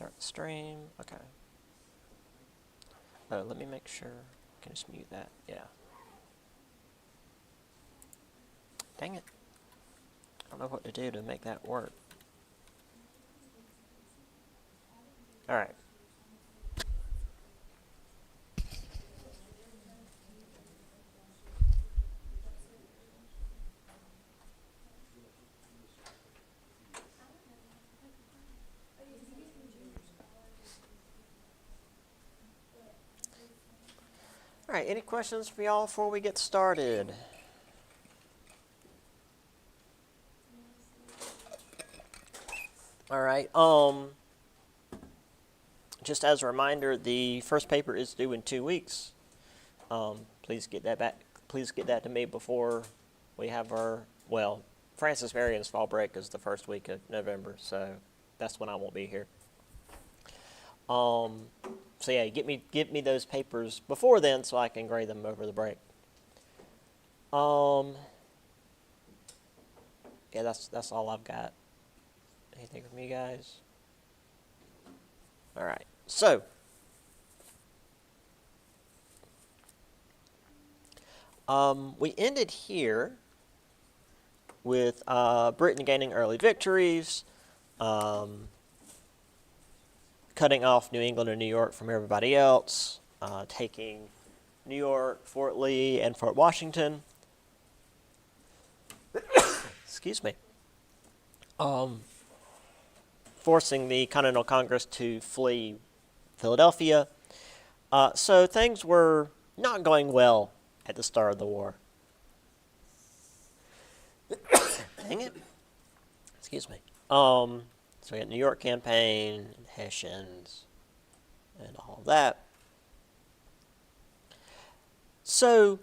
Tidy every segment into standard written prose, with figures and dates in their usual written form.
Start the stream. Okay. Oh, let me make sure. I can just mute that. Yeah. Dang it. I don't know what to do to make that work. Alright. Alright, any questions for y'all before we get started? Alright, just as a reminder, the first paper is due in 2 weeks. Please get that back. Please get that to me before we have our, well, Francis Marion's fall break is the first week of November, so that's when I won't be here. So yeah, get me those papers before then so I can grade them over the break. Yeah, that's all I've got. Anything from you guys? All right. So, we ended here with Britain gaining early victories, cutting off New England and New York from everybody else, taking New York, Fort Lee, and Fort Washington. Excuse me. Forcing the Continental Congress to flee Philadelphia. So things were not going well at the start of the war. Dang it. Excuse me. So we got New York campaign, and Hessians, and all of that. So,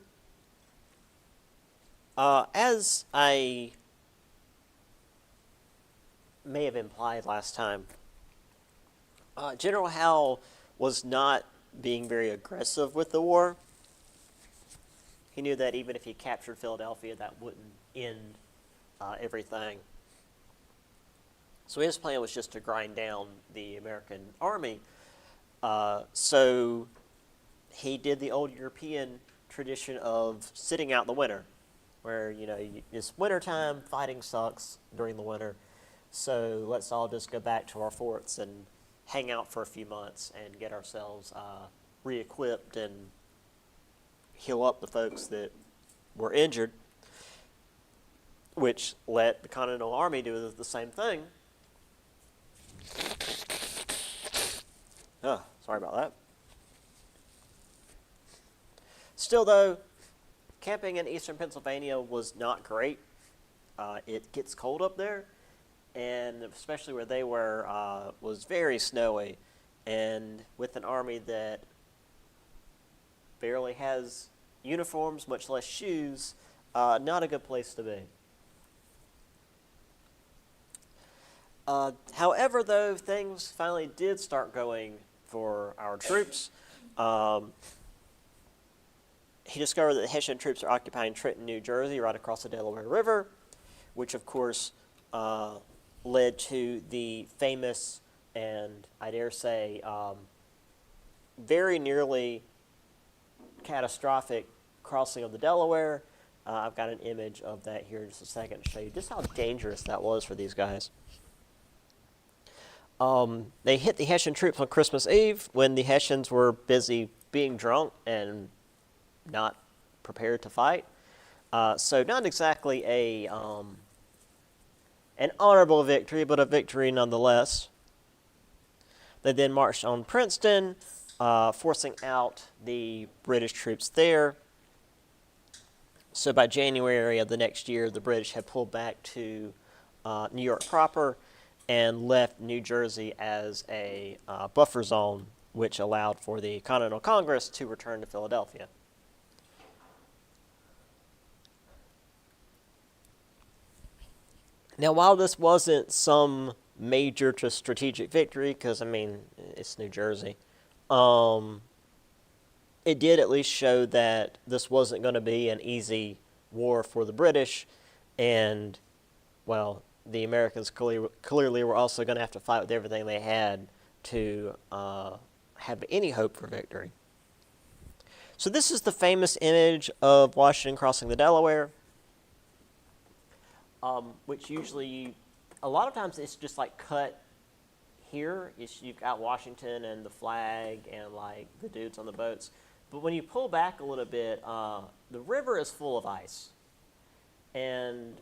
as I may have implied last time, General Howe was not being very aggressive with the war. He knew that even if he captured Philadelphia, that wouldn't end everything. So his plan was just to grind down the American army. So he did the old European tradition of sitting out the winter, where, it's wintertime, fighting sucks during the winter. So let's all just go back to our forts and hang out for a few months and get ourselves re-equipped and heal up the folks that were injured, which let the Continental Army do the same thing. Oh, sorry about that. Still, though, camping in eastern Pennsylvania was not great. It gets cold up there, and especially where they were, was very snowy. And with an army that barely has uniforms, much less shoes, not a good place to be. However, though, things finally did start going for our troops. He discovered that the Hessian troops are occupying Trenton, New Jersey, right across the Delaware River, which, of course, led to the famous and, I dare say, very nearly catastrophic crossing of the Delaware. I've got an image of that here in just a second to show you just how dangerous that was for these guys. They hit the Hessian troops on Christmas Eve when the Hessians were busy being drunk and not prepared to fight. So not exactly an honorable victory, but a victory nonetheless. They then marched on Princeton, forcing out the British troops there. So by January of the next year, the British had pulled back to New York proper and left New Jersey as a buffer zone, which allowed for the Continental Congress to return to Philadelphia. Now, while this wasn't some major strategic victory, because, it's New Jersey, it did at least show that this wasn't going to be an easy war for the British, and, well, the Americans clearly were also going to have to fight with everything they had to have any hope for victory. So this is the famous image of Washington crossing the Delaware, which usually, a lot of times it's just like cut here. You've got Washington and the flag and like the dudes on the boats. But when you pull back a little bit, the river is full of ice. And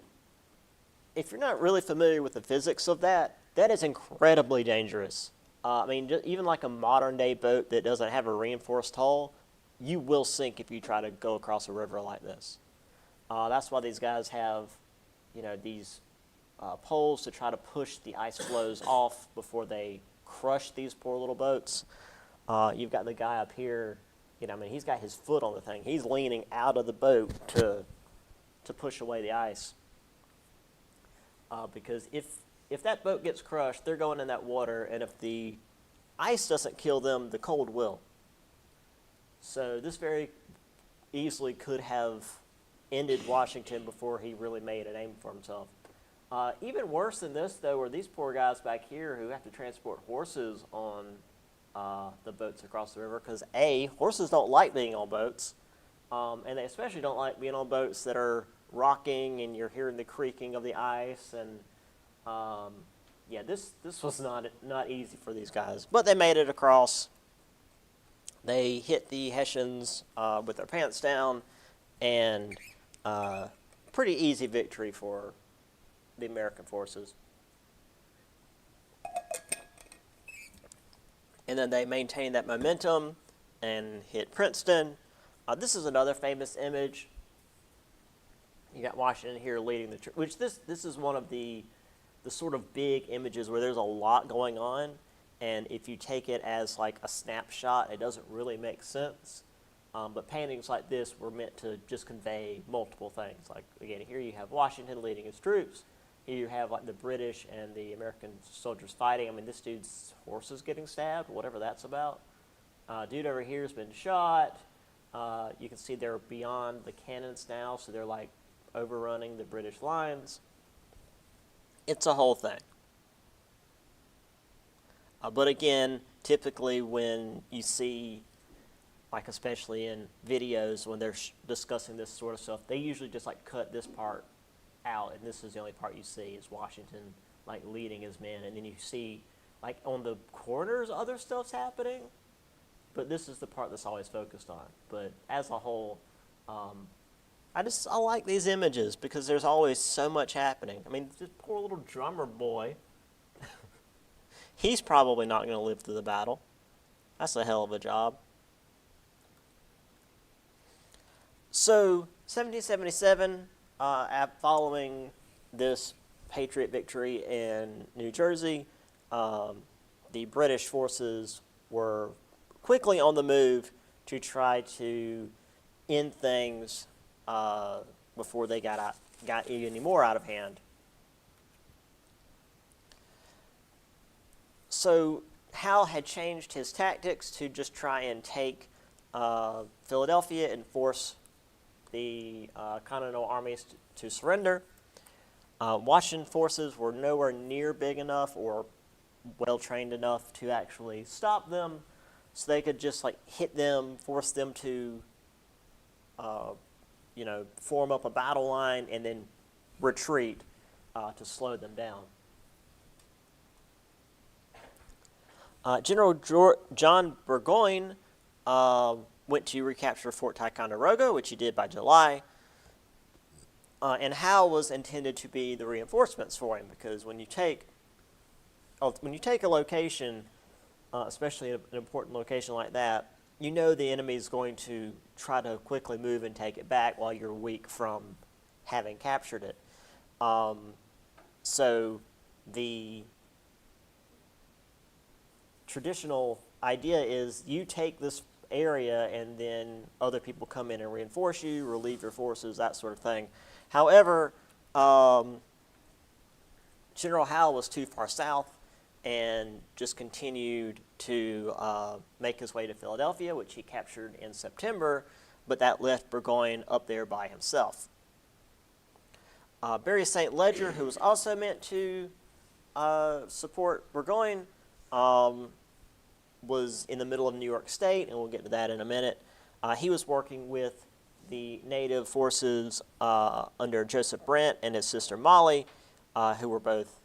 if you're not really familiar with the physics of that, that is incredibly dangerous. I mean, even like a modern day boat that doesn't have a reinforced hull, you will sink if you try to go across a river like this. That's why these guys have, these poles to try to push the ice floes off before they crush these poor little boats. You've got the guy up here, he's got his foot on the thing. He's leaning out of the boat to push away the ice. Because if that boat gets crushed, they're going in that water, and if the ice doesn't kill them, the cold will. So this very easily could have ended Washington before he really made a name for himself. Even worse than this, though, are these poor guys back here who have to transport horses on the boats across the river, because A, horses don't like being on boats, and they especially don't like being on boats that are rocking and you're hearing the creaking of the ice, and this was not easy for these guys. But they made it across. They hit the Hessians with their pants down, and pretty easy victory for the American forces. And then they maintained that momentum and hit Princeton. This is another famous image. You got Washington here leading the troops, which this is one of the sort of big images where there's a lot going on, and if you take it as like a snapshot, it doesn't really make sense. But paintings like this were meant to just convey multiple things. Like, again, here you have Washington leading his troops. Here you have like the British and the American soldiers fighting. I mean, this dude's horse is getting stabbed, whatever that's about. Dude over here has been shot. You can see they're beyond the cannons now, so they're like overrunning the British lines. It's a whole thing. But again, typically when you see, like especially in videos when they're discussing this sort of stuff, they usually just like cut this part out, and this is the only part you see is Washington like leading his men, and then you see like on the corners other stuff's happening, but this is the part that's always focused on. But as a whole, I like these images because there's always so much happening. I mean, this poor little drummer boy, he's probably not going to live through the battle. That's a hell of a job. So, 1777, following this Patriot victory in New Jersey, the British forces were quickly on the move to try to end things before they got any more out of hand. So Howe had changed his tactics to just try and take Philadelphia and force the Continental armies to surrender. Washington forces were nowhere near big enough or well trained enough to actually stop them, so they could just like hit them, force them to form up a battle line and then retreat to slow them down. General John Burgoyne went to recapture Fort Ticonderoga, which he did by July. And Howe was intended to be the reinforcements for him, because when you take a location, especially an important location like that, you know the enemy is going to try to quickly move and take it back while you're weak from having captured it. So the traditional idea is you take this area and then other people come in and reinforce you, relieve your forces, that sort of thing. However, General Howe was too far south and just continued to make his way to Philadelphia, which he captured in September, but that left Burgoyne up there by himself. Barry St. Ledger, who was also meant to support Burgoyne, was in the middle of New York State, and we'll get to that in a minute. He was working with the native forces under Joseph Brent and his sister Molly, who were both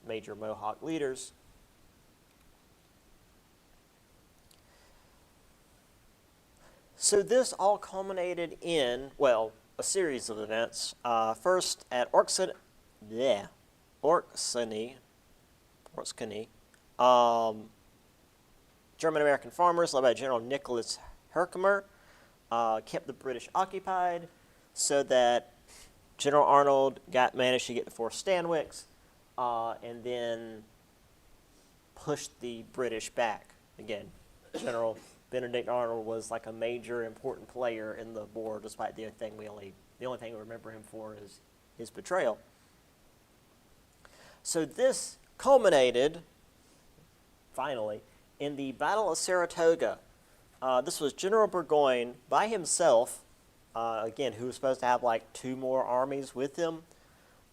major Mohawk leaders. So this all culminated in, well, a series of events. First at Orskany, German-American farmers led by General Nicholas Herkimer kept the British occupied so that General Arnold managed to get to Fort Stanwix and then pushed the British back. Again, General Benedict Arnold was like a major important player in the war, despite the only thing we remember him for is his betrayal. So this culminated, finally, in the Battle of Saratoga. This was General Burgoyne by himself, again, who was supposed to have like 2 more armies with him,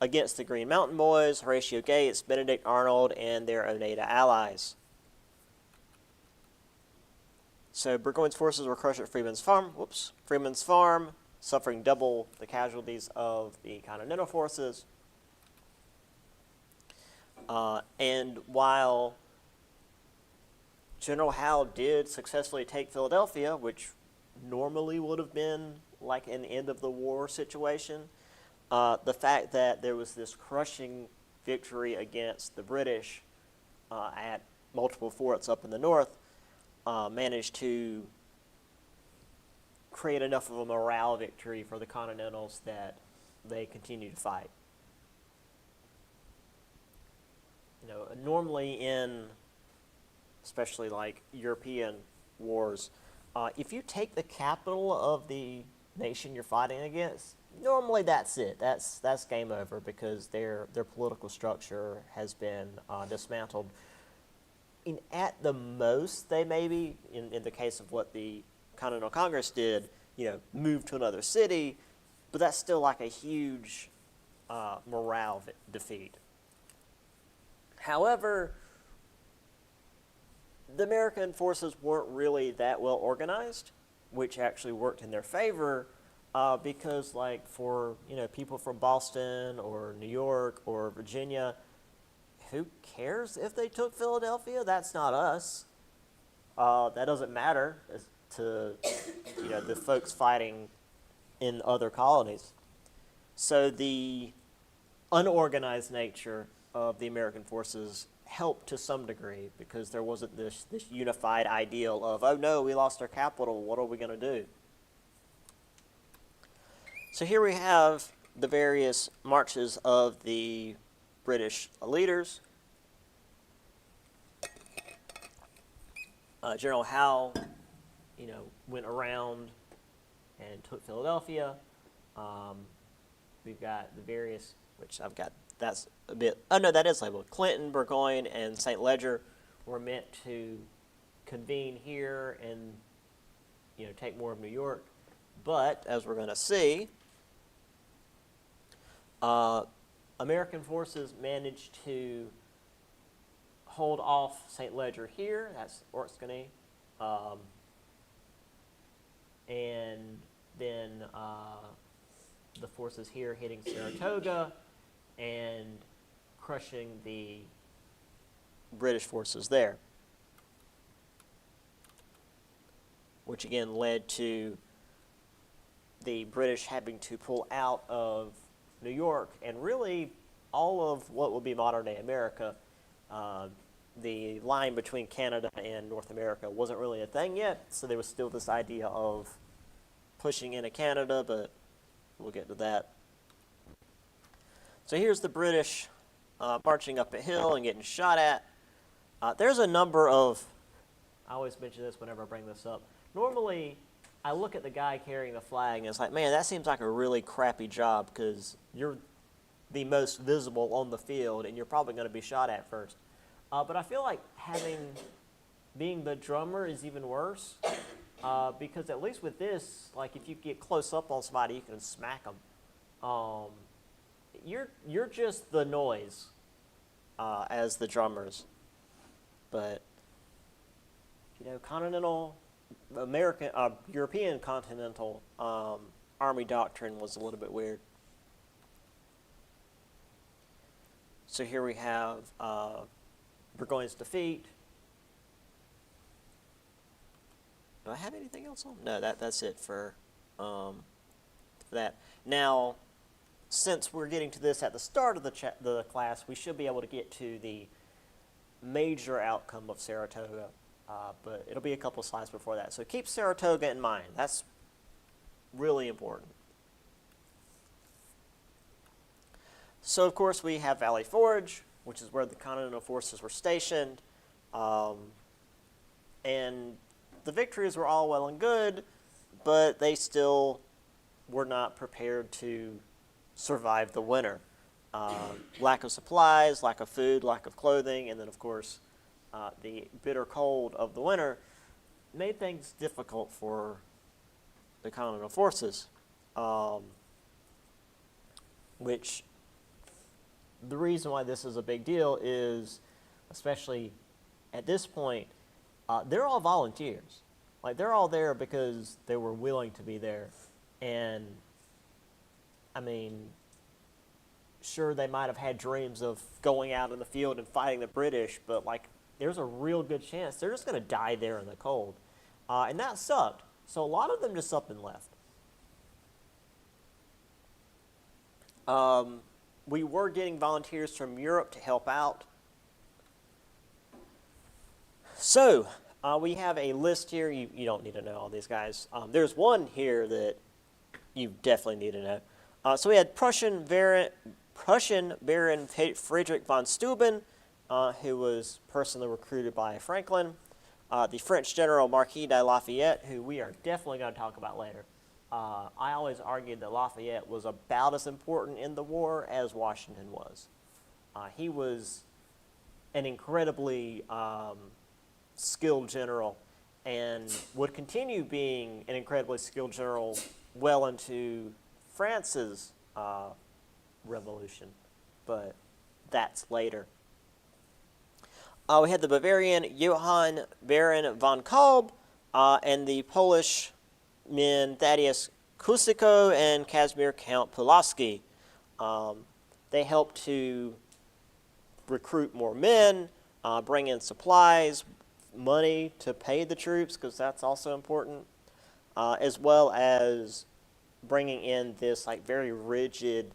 against the Green Mountain Boys, Horatio Gates, Benedict Arnold, and their Oneida allies. So Burgoyne's forces were crushed at Freeman's Farm, suffering double the casualties of the Continental forces. And while General Howe did successfully take Philadelphia, which normally would have been like an end of the war situation, the fact that there was this crushing victory against the British at multiple forts up in the north managed to create enough of a morale victory for the Continentals that they continued to fight. Normally in especially like European wars, if you take the capital of the nation you're fighting against, normally that's it. That's game over because their political structure has been dismantled. At the most, they maybe, in the case of what the Continental Congress did, move to another city, but that's still like a huge morale defeat. However, the American forces weren't really that well organized, which actually worked in their favor because, like, for people from Boston or New York or Virginia, who cares if they took Philadelphia? That's not us. That doesn't matter to the folks fighting in other colonies. So the unorganized nature of the American forces helped to some degree because there wasn't this unified ideal of, oh no, we lost our capital, what are we going to do? So here we have the various marches of the British leaders. General Howe, went around and took Philadelphia. We've got the various, which I've got, that's a bit, oh no, that is labeled. Clinton, Burgoyne, and St. Ledger were meant to convene here and, take more of New York. But, as we're going to see, American forces managed to hold off St. Ledger here, that's Orskany, and then the forces here hitting Saratoga and crushing the British forces there, which again led to the British having to pull out of New York and really all of what will be modern-day America. The line between Canada and North America wasn't really a thing yet, so there was still this idea of pushing into Canada, but we'll get to that. So here's the British marching up a hill and getting shot at. There's a number of, I always mention this whenever I bring this up. Normally, I look at the guy carrying the flag and it's like, man, that seems like a really crappy job because you're the most visible on the field and you're probably going to be shot at first. But I feel like being the drummer is even worse because at least with this, like if you get close up on somebody, you can smack them. You're just the noise as the drummers. But continental American, European continental army doctrine was a little bit weird. So here we have Burgoyne's defeat. Do I have anything else on? No, that's it for that. Now, since we're getting to this at the start of the class, we should be able to get to the major outcome of Saratoga, but it'll be a couple slides before that. So keep Saratoga in mind. That's really important. So, of course, we have Valley Forge, which is where the Continental forces were stationed, and the victories were all well and good, but they still were not prepared to survive the winter. Lack of supplies, lack of food, lack of clothing, and then, of course, the bitter cold of the winter made things difficult for the Continental forces, which the reason why this is a big deal is, especially at this point, they're all volunteers. Like, they're all there because they were willing to be there. And, I mean, sure, they might have had dreams of going out in the field and fighting the British, but, like, there's a real good chance they're just going to die there in the cold. And that sucked. So a lot of them just up and left. We were getting volunteers from Europe to help out. So, we have a list here. You don't need to know all these guys. There's one here that you definitely need to know. So we had Prussian Baron Friedrich von Steuben, who was personally recruited by Franklin. The French General Marquis de Lafayette, who we are definitely going to talk about later. I always argued that Lafayette was about as important in the war as Washington was. He was an incredibly skilled general and would continue being an incredibly skilled general well into France's revolution, but that's later. We had the Bavarian Johann Baron von Kolb and the Polish men Thaddeus Kusiko and Casimir Count Pulaski. They helped to recruit more men, bring in supplies, money to pay the troops, because that's also important, as well as bringing in this like very rigid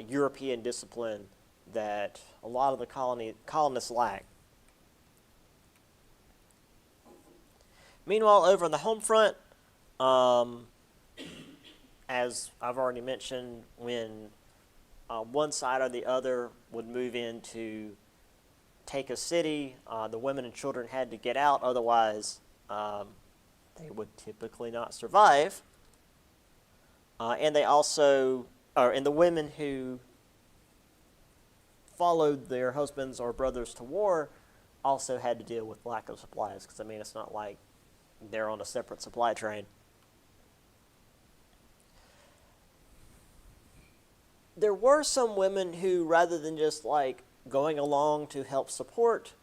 European discipline that a lot of the colonists lacked. Meanwhile, over on the home front, as I've already mentioned, when one side or the other would move in to take a city, the women and children had to get out, otherwise they would typically not survive. And they also, and the women who followed their husbands or brothers to war also had to deal with lack of supplies, because I mean, it's not like they're on a separate supply train. There were some women who, rather than just like going along to help support,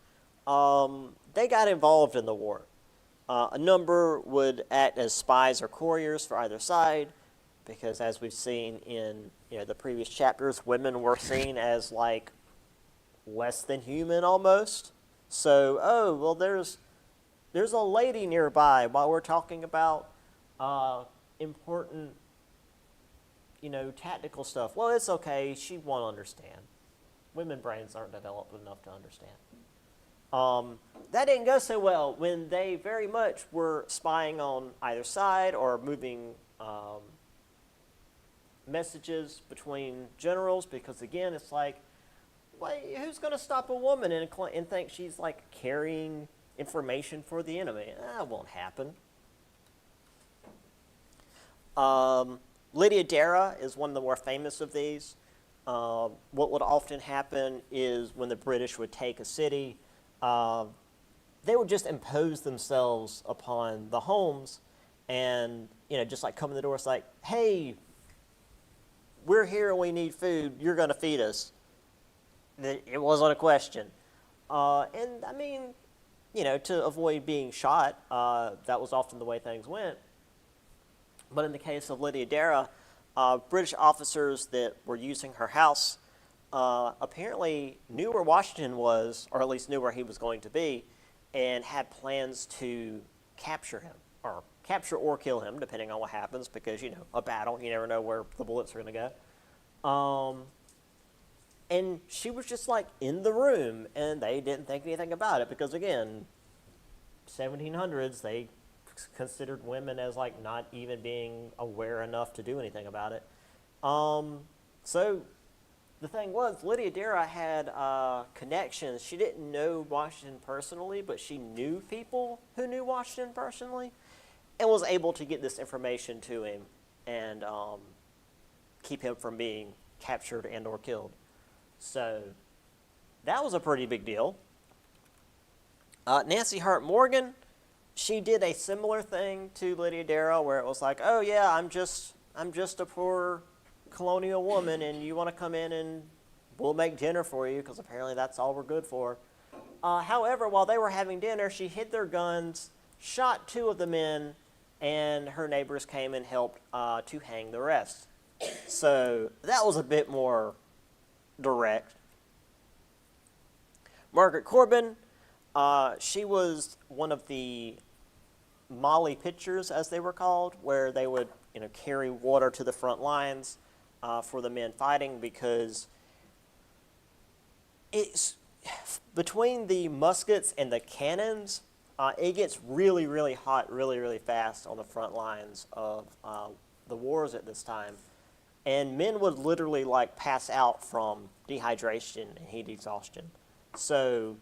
they got involved in the war. A number would act as spies or couriers for either side, because as we've seen in the previous chapters, women were seen as like less than human almost. So, oh, well, there's a lady nearby while we're talking about important, tactical stuff. Well, it's okay. She won't understand. Women brains aren't developed enough to understand. That didn't go so well when they very much were spying on either side or moving messages between generals, because again, it's like, well, who's going to stop a woman and think she's like carrying information for the enemy? That won't happen. Lydia Dara is one of the more famous of these. What would often happen is when the British would take a city, they would just impose themselves upon the homes and, just like come in the door, it's like, hey, we're here and we need food, you're going to feed us. It wasn't a question. And I mean, to avoid being shot. That was often the way things went. But in the case of Lydia Dara, British officers that were using her house apparently knew where Washington was, or at least knew where he was going to be, and had plans to capture him, or capture or kill him, depending on what happens, because, a battle, you never know where the bullets are going to go. And she was just, in the room, and they didn't think anything about it, because, again, 1700s, they considered women as, not even being aware enough to do anything about it. So the thing was, Lydia Dara had connections. She didn't know Washington personally, but she knew people who knew Washington personally, and was able to get this information to him and keep him from being captured and or killed. So that was a pretty big deal. Nancy Hart Morgan, she did a similar thing to Lydia Dara, where it was like, oh yeah, I'm just a poor colonial woman, and you want to come in and we'll make dinner for you, because apparently that's all we're good for. However, while they were having dinner, she hid their guns, shot 2 of the men, and her neighbors came and helped to hang the rest. So that was a bit more direct. Margaret Corbin, she was one of the Molly pitchers, as they were called, where they would carry water to the front lines for the men fighting, because it's between the muskets and the cannons, it gets really, really hot really, really fast on the front lines of the wars at this time. And men would literally pass out from dehydration and heat exhaustion. So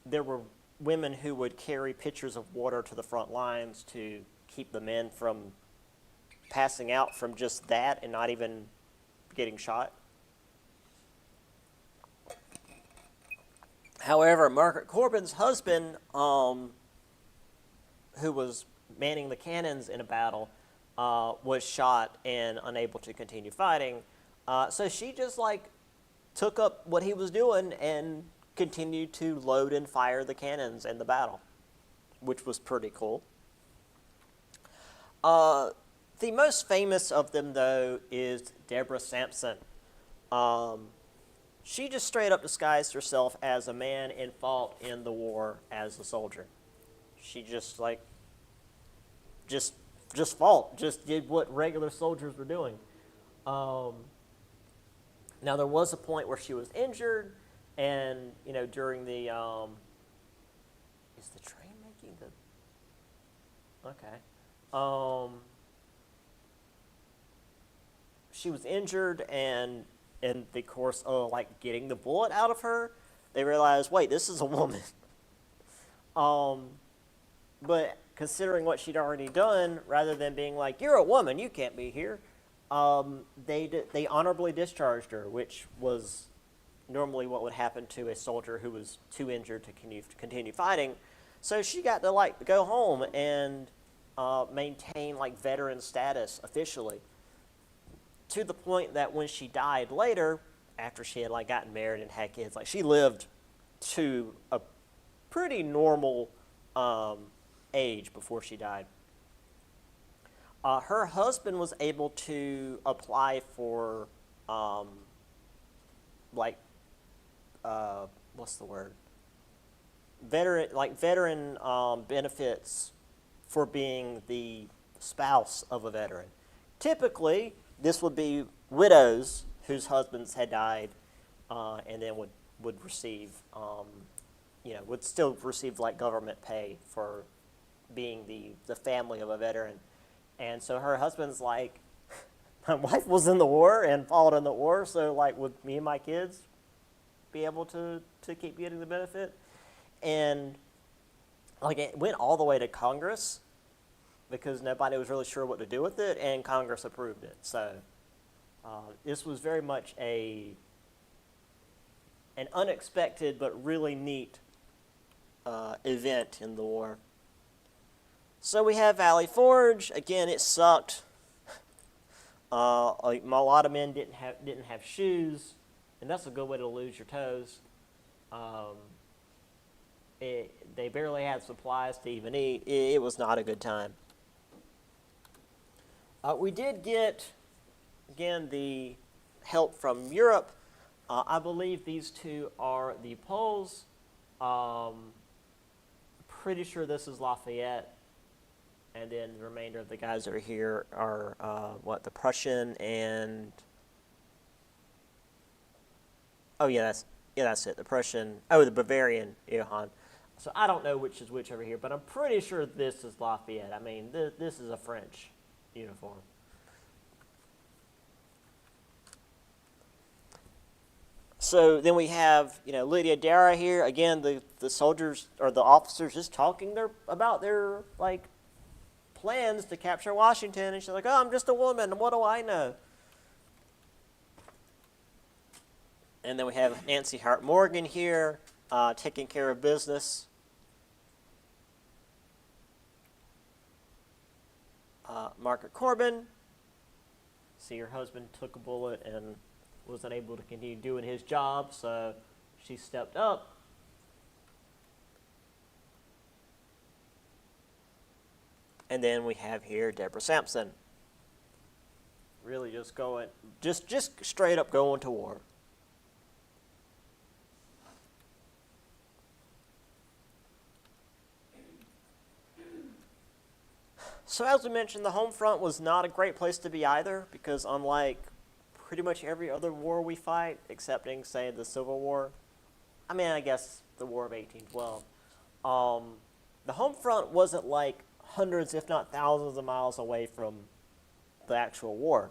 there were women who would carry pitchers of water to the front lines to keep the men from passing out from just that and not even getting shot. However, Margaret Corbin's husband, who was manning the cannons in a battle, was shot and unable to continue fighting. So she just took up what he was doing and continued to load and fire the cannons in the battle, which was pretty cool. The most famous of them, though, is Deborah Sampson. She just straight up disguised herself as a man and fought in the war as a soldier. She just fought, just did what regular soldiers were doing. Now there was a point where she was injured, and during the is the train making the okay. She was injured, and in the course of getting the bullet out of her, they realized, wait, this is a woman. But considering what she'd already done, rather than being like, you're a woman, you can't be here, they honorably discharged her, which was normally what would happen to a soldier who was too injured to continue fighting. So she got to go home and maintain veteran status officially, to the point that when she died later, after she had gotten married and had kids, she lived to a pretty normal age before she died. Her husband was able to apply for what's the word? Veteran benefits for being the spouse of a veteran. Typically, this would be widows whose husbands had died, and then would receive, would still receive government pay for being the family of a veteran. And so her husband's my wife was in the war and fought in the war, so would me and my kids be able to keep getting the benefit? And it went all the way to Congress, because nobody was really sure what to do with it, and Congress approved it. So this was very much an unexpected but really neat event in the war. So we have Valley Forge. Again, it sucked. A lot of men didn't have shoes, and that's a good way to lose your toes. They barely had supplies to even eat. It was not a good time. We did get, again, the help from Europe. I believe these two are the Poles. Pretty sure this is Lafayette. And then the remainder of the guys over here are, the Prussian and... Oh, yeah, that's it. The Prussian... Oh, the Bavarian Johann. So I don't know which is which over here, but I'm pretty sure this is Lafayette. I mean, this is a French uniform. So then we have, Lydia Dara here. Again, the soldiers or the officers just talking about their plans to capture Washington, and she's like, "Oh, I'm just a woman. What do I know?" And then we have Nancy Hart Morgan here, taking care of business. Margaret Corbin. See, her husband took a bullet and was unable to continue doing his job, so she stepped up. And then we have here Deborah Sampson. Really just straight up going to war. So as we mentioned, the home front was not a great place to be either, because unlike pretty much every other war we fight, excepting, say, the Civil War, I guess the War of 1812, the home front wasn't like hundreds, if not thousands of miles away from the actual war.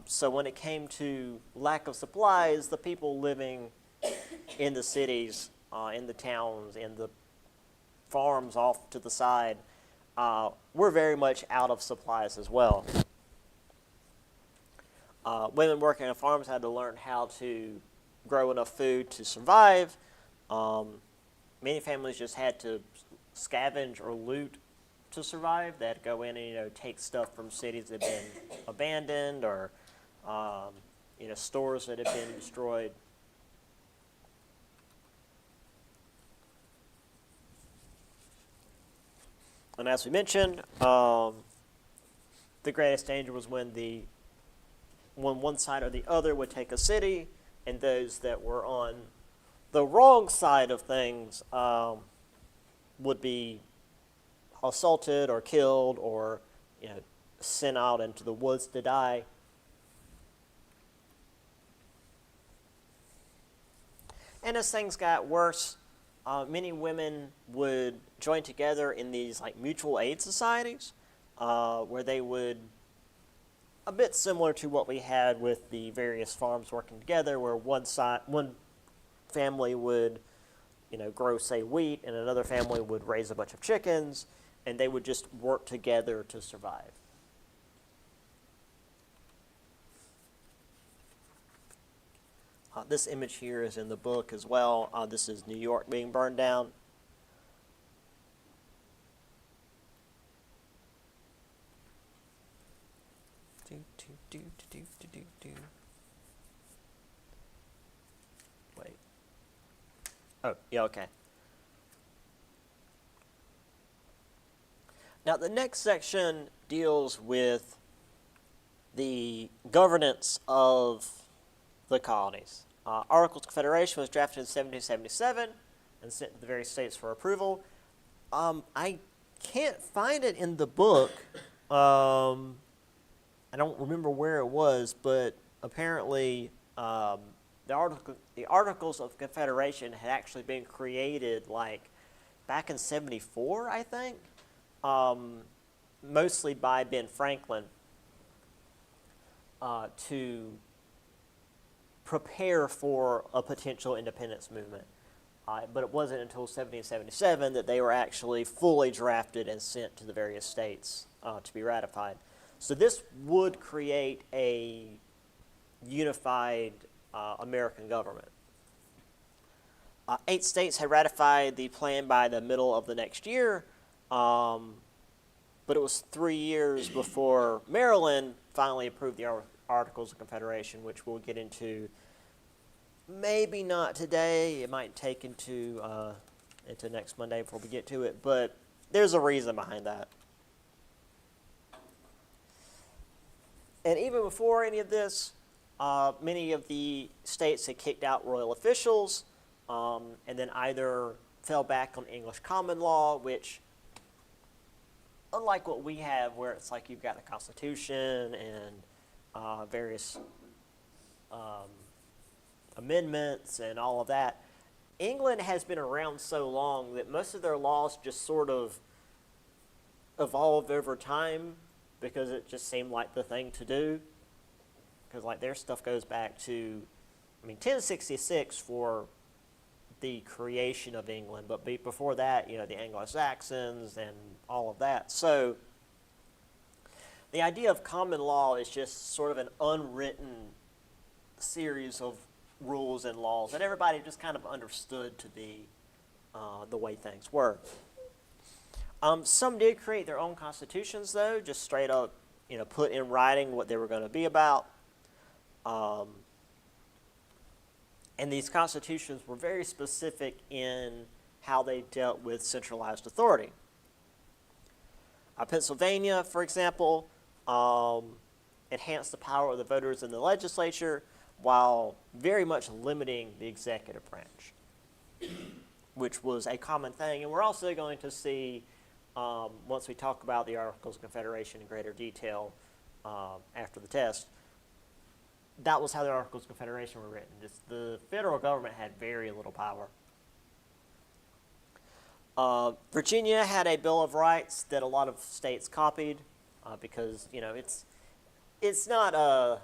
So when it came to lack of supplies, the people living in the cities, in the towns, in the farms off to the side, were very much out of supplies as well. Women working on farms had to learn how to grow enough food to survive. Many families just had to scavenge or loot to survive. They had to go in and take stuff from cities that had been abandoned, or stores that had been destroyed. And as we mentioned, the greatest danger was when one side or the other would take a city, and those that were on the wrong side of things would be assaulted or killed, or sent out into the woods to die. And as things got worse, many women would join together in these mutual aid societies, where they would, a bit similar to what we had with the various farms working together, where one family would grow, say, wheat, and another family would raise a bunch of chickens, and they would just work together to survive. This image here is in the book as well. This is New York being burned down. Wait. Oh, yeah, okay. Now, the next section deals with the governance of the colonies. Articles of Confederation was drafted in 1777 and sent to the various states for approval. I can't find it in the book. I don't remember where it was, but apparently the Articles of Confederation had actually been created back in 74, I think, mostly by Ben Franklin to prepare for a potential independence movement. But it wasn't until 1777 that they were actually fully drafted and sent to the various states to be ratified. So this would create a unified American government. 8 states had ratified the plan by the middle of the next year, but it was 3 years before Maryland finally approved the Articles of Confederation, which we'll get into maybe not today. It might take into into next Monday before we get to it, but there's a reason behind that. And even before any of this, many of the states had kicked out royal officials, and then either fell back on English common law, which, unlike what we have, where it's like you've got a constitution and various amendments and all of that, England has been around so long that most of their laws just sort of evolved over time because it just seemed like the thing to do. Because like their stuff goes back to, 1066 for the creation of England, but before that, the Anglo-Saxons and all of that. So the idea of common law is just sort of an unwritten series of rules and laws that everybody just kind of understood to be the way things were. Some did create their own constitutions, though, just straight up, put in writing what they were going to be about. And these constitutions were very specific in how they dealt with centralized authority. Pennsylvania, for example, enhanced the power of the voters in the legislature while very much limiting the executive branch, which was a common thing. And we're also going to see, once we talk about the Articles of Confederation in greater detail after the test, that was how the Articles of Confederation were written. Just the federal government had very little power. Virginia had a Bill of Rights that a lot of states copied because it's not a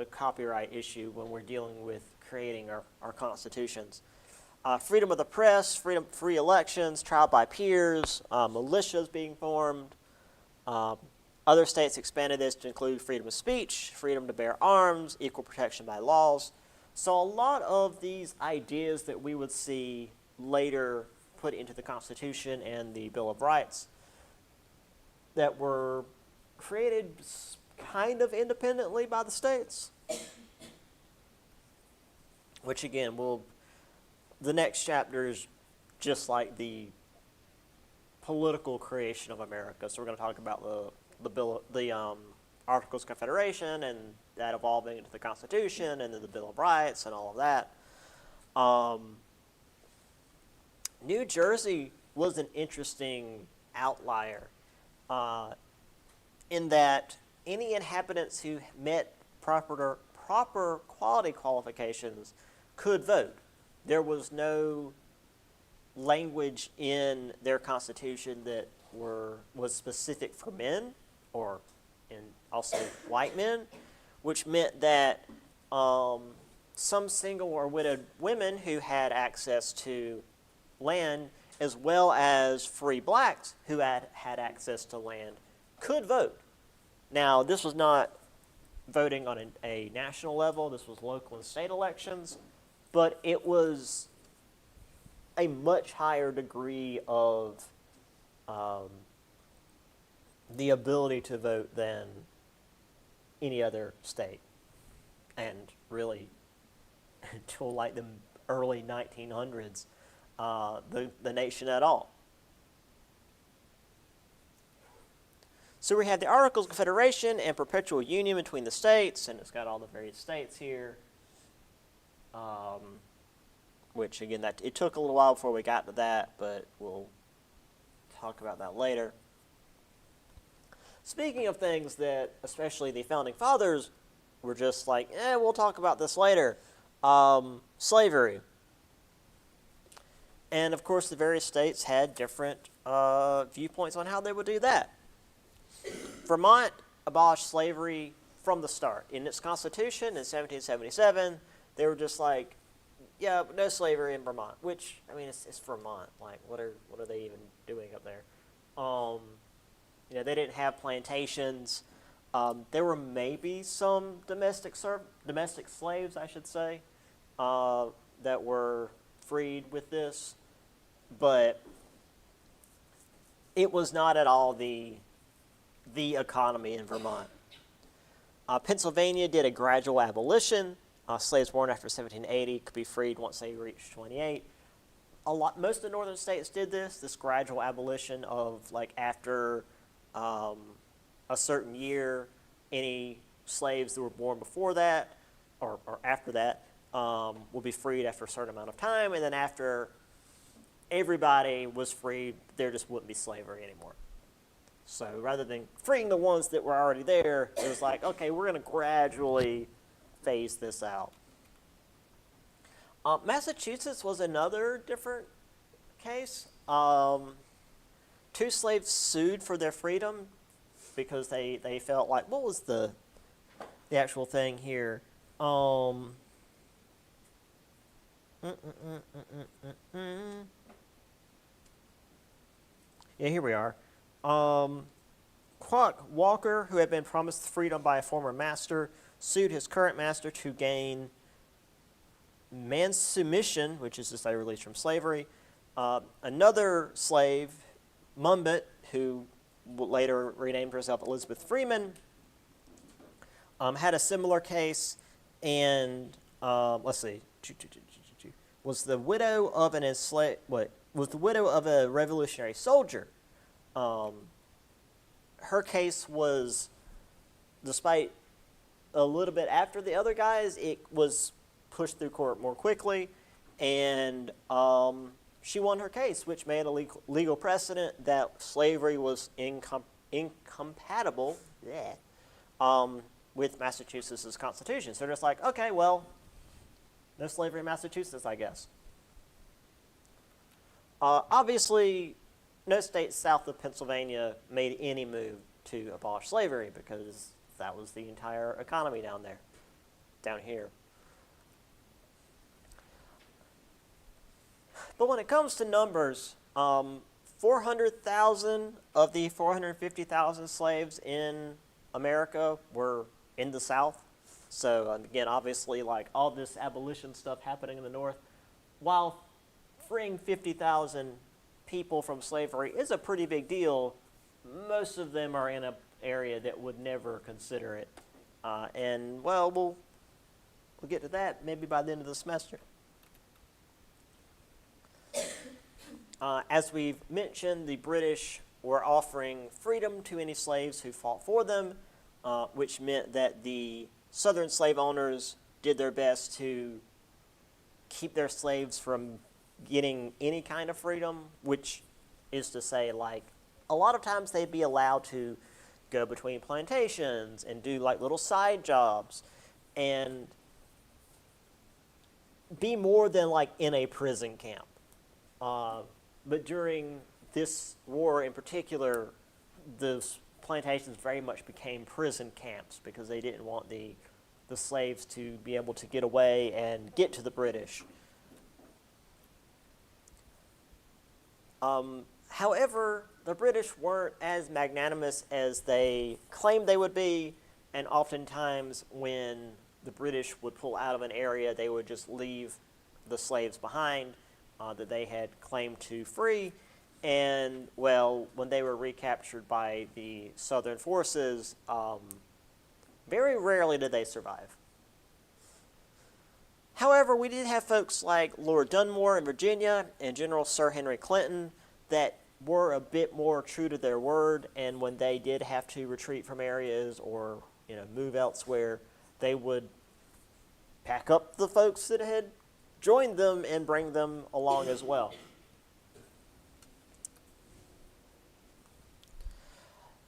copyright issue when we're dealing with creating our constitutions. Freedom of the press, free elections, trial by peers, militias being formed. Other states expanded this to include freedom of speech, freedom to bear arms, equal protection by laws. So a lot of these ideas that we would see later put into the Constitution and the Bill of Rights that were created kind of independently by the states, which again, the next chapter is just like the political creation of America. So we're going to talk about the Articles of Confederation and that evolving into the Constitution and then the Bill of Rights and all of that. New Jersey was an interesting outlier in that any inhabitants who met proper quality qualifications could vote. There was no language in their constitution that was specific for men and also white men, which meant that some single or widowed women who had access to land, as well as free blacks who had access to land, could vote. Now, this was not voting on a national level. This was local and state elections, but it was a much higher degree of the ability to vote than any other state, and really until like the early 1900s, the nation at all. So we have the Articles of Confederation and perpetual union between the states, and it's got all the various states here. Which again, it took a little while before we got to that, but we'll talk about that later. Speaking of things that, especially the Founding Fathers, were just like, we'll talk about this later. Slavery. And of course, the various states had different viewpoints on how they would do that. Vermont abolished slavery from the start. In its constitution in 1777, they were just like, yeah, but no slavery in Vermont, which, it's Vermont. Like, what are they even doing up there? They didn't have plantations. There were maybe some domestic slaves, I should say, that were freed with this, but it was not at all the economy in Vermont. Pennsylvania did a gradual abolition. Slaves born after 1780 could be freed once they reached 28. Most of the northern states did this gradual abolition of, like, after a certain year, any slaves that were born before that or after that will be freed after a certain amount of time, and then after everybody was freed, there just wouldn't be slavery anymore. So rather than freeing the ones that were already there, it was like, okay, we're going to gradually phase this out. Massachusetts was another different case. Two slaves sued for their freedom because they felt like, what was the actual thing here? Yeah, here we are. Quock Walker, who had been promised freedom by a former master, sued his current master to gain mansubmission, which is to say release from slavery. Another slave, Mumbet, who later renamed herself Elizabeth Freeman, had a similar case, and let's see, was the widow of an enslaved, was the widow of a revolutionary soldier. Her case was, despite a little bit after the other guys, it was pushed through court more quickly, and she won her case, which made a legal precedent that slavery was incompatible with Massachusetts' constitution. So they're just like, okay, well, no slavery in Massachusetts, I guess. Obviously, no state south of Pennsylvania made any move to abolish slavery because that was the entire economy down here. But when it comes to numbers, 400,000 of the 450,000 slaves in America were in the South. So again, obviously, like all this abolition stuff happening in the North, while freeing 50,000 people from slavery is a pretty big deal, most of them are in an area that would never consider it. And, well, we'll get to that maybe by the end of the semester. As we've mentioned, the British were offering freedom to any slaves who fought for them, which meant that the Southern slave owners did their best to keep their slaves from getting any kind of freedom, which is to say, like, a lot of times they'd be allowed to go between plantations and do like little side jobs and be more than like in a prison camp. But during this war in particular, the plantations very much became prison camps because they didn't want the slaves to be able to get away and get to the British. However, the British weren't as magnanimous as they claimed they would be, and oftentimes when the British would pull out of an area, they would just leave the slaves behind that they had claimed to free. And, well, when they were recaptured by the Southern forces, very rarely did they survive. However, we did have folks like Lord Dunmore in Virginia and General Sir Henry Clinton that were a bit more true to their word, and when they did have to retreat from areas or move elsewhere, they would pack up the folks that had joined them and bring them along as well.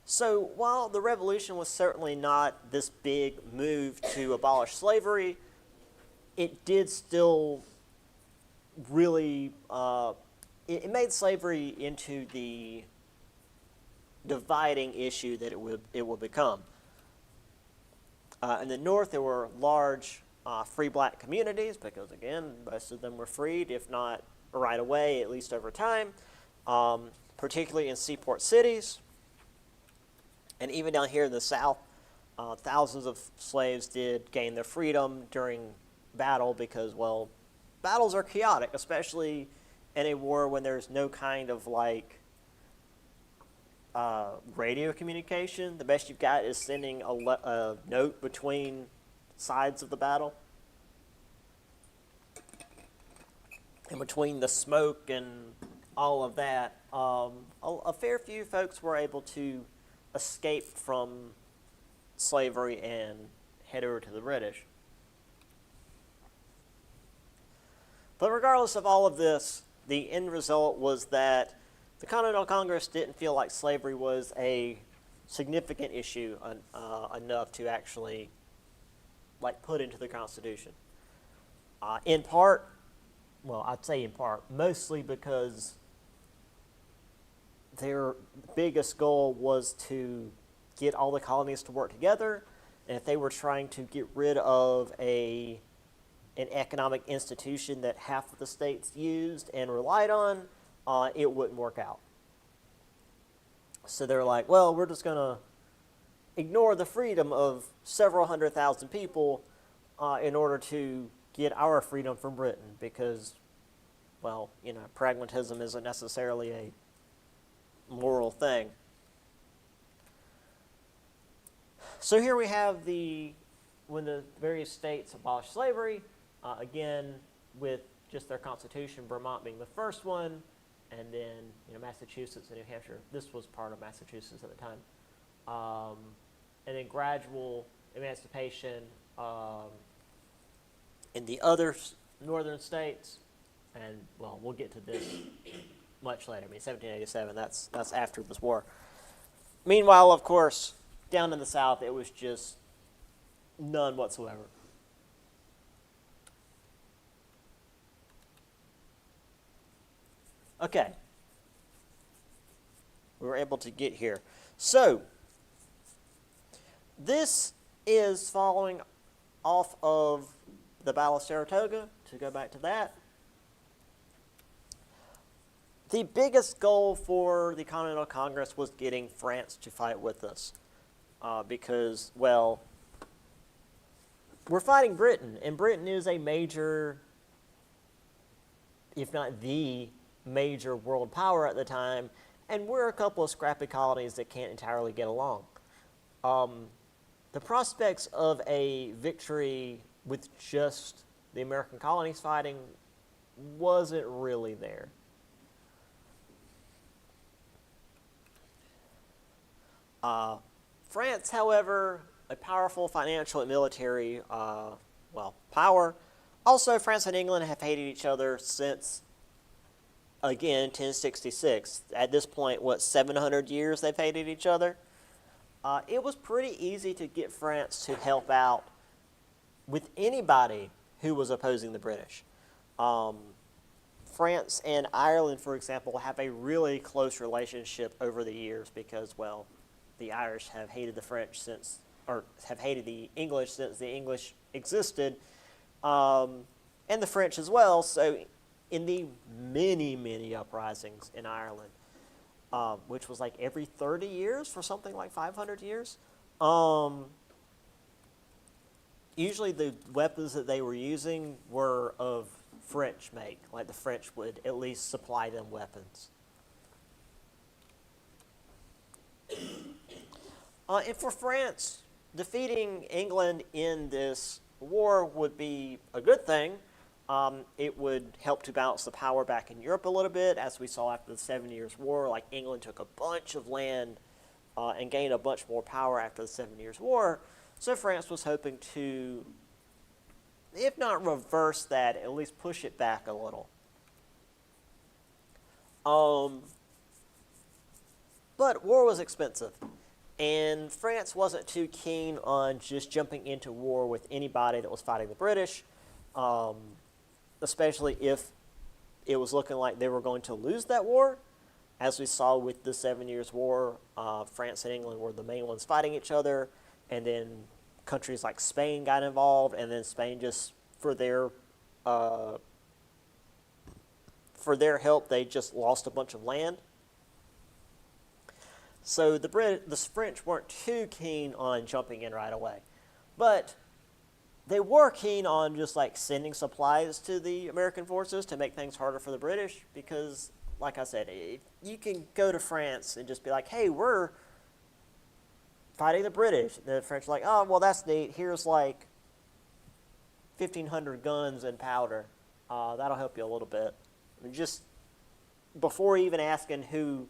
So while the Revolution was certainly not this big move to abolish slavery, it did still really, it made slavery into the dividing issue that it would become. In the North, there were large free black communities because, again, most of them were freed, if not right away, at least over time, particularly in seaport cities. And even down here in the South, thousands of slaves did gain their freedom during battle because, well, battles are chaotic, especially in a war when there's no kind of like radio communication. The best you've got is sending a note between sides of the battle. and between the smoke and all of that, a fair few folks were able to escape from slavery and head over to the British. But regardless of all of this, the end result was that the Continental Congress didn't feel like slavery was a significant issue enough to actually put into the Constitution. In part, well, I'd say in part, mostly because their biggest goal was to get all the colonies to work together, and if they were trying to get rid of an economic institution that half of the states used and relied on, it wouldn't work out. So they're like, well, we're just going to ignore the freedom of several 100,000 people in order to get our freedom from Britain because, well, pragmatism isn't necessarily a moral thing. So here we have when the various states abolished slavery, again, with just their constitution, Vermont being the first one, and then Massachusetts and New Hampshire. This was part of Massachusetts at the time. And then gradual emancipation in the other northern states, and well, we'll get to this much later. 1787. That's after this war. Meanwhile, of course, down in the South, it was just none whatsoever. Okay. We were able to get here. So, this is following off of the Battle of Saratoga, to go back to that. The biggest goal for the Continental Congress was getting France to fight with us. Because, well, we're fighting Britain, and Britain is a major, if not the major world power at the time, and we're a couple of scrappy colonies that can't entirely get along. The prospects of a victory with just the American colonies fighting wasn't really there. France, however, a powerful financial and military power. Also, France and England have hated each other since, again, 1066. At this point, 700 years they've hated each other? It was pretty easy to get France to help out with anybody who was opposing the British. France and Ireland, for example, have a really close relationship over the years because, well, the Irish have hated the French have hated the English since the English existed, and the French as well. So in the many, many uprisings in Ireland, which was like every 30 years for something like 500 years, usually the weapons that they were using were of French make. Like the French would at least supply them weapons. And for France, defeating England in this war would be a good thing. It would help to balance the power back in Europe a little bit, as we saw after the 7 Years' War. Like England took a bunch of land and gained a bunch more power after the 7 Years' War. So France was hoping to, if not reverse that, at least push it back a little. But war was expensive. And France wasn't too keen on just jumping into war with anybody that was fighting the British, especially if it was looking like they were going to lose that war. As we saw with the 7 Years' War, France and England were the main ones fighting each other, and then countries like Spain got involved, and then Spain just, for their help, they just lost a bunch of land. So the French weren't too keen on jumping in right away. But they were keen on just like sending supplies to the American forces to make things harder for the British because, like I said, you can go to France and just be like, hey, we're fighting the British. The French are like, oh, well, that's neat. Here's like 1,500 guns and powder. That'll help you a little bit. I mean, just before even asking who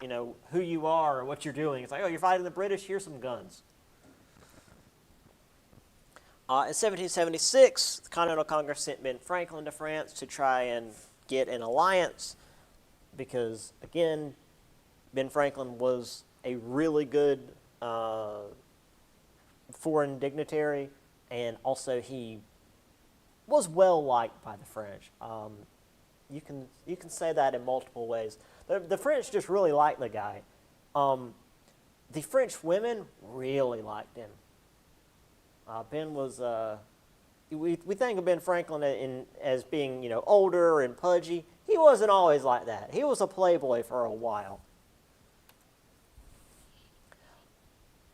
you are or what you're doing, it's like, oh, you're fighting the British. Here's some guns. In 1776, the Continental Congress sent Ben Franklin to France to try and get an alliance because, again, Ben Franklin was a really good foreign dignitary, and also he was well liked by the French. You can say that in multiple ways. The French just really liked the guy. The French women really liked him. Ben was, we think of Ben Franklin as being, older and pudgy. He wasn't always like that. He was a playboy for a while.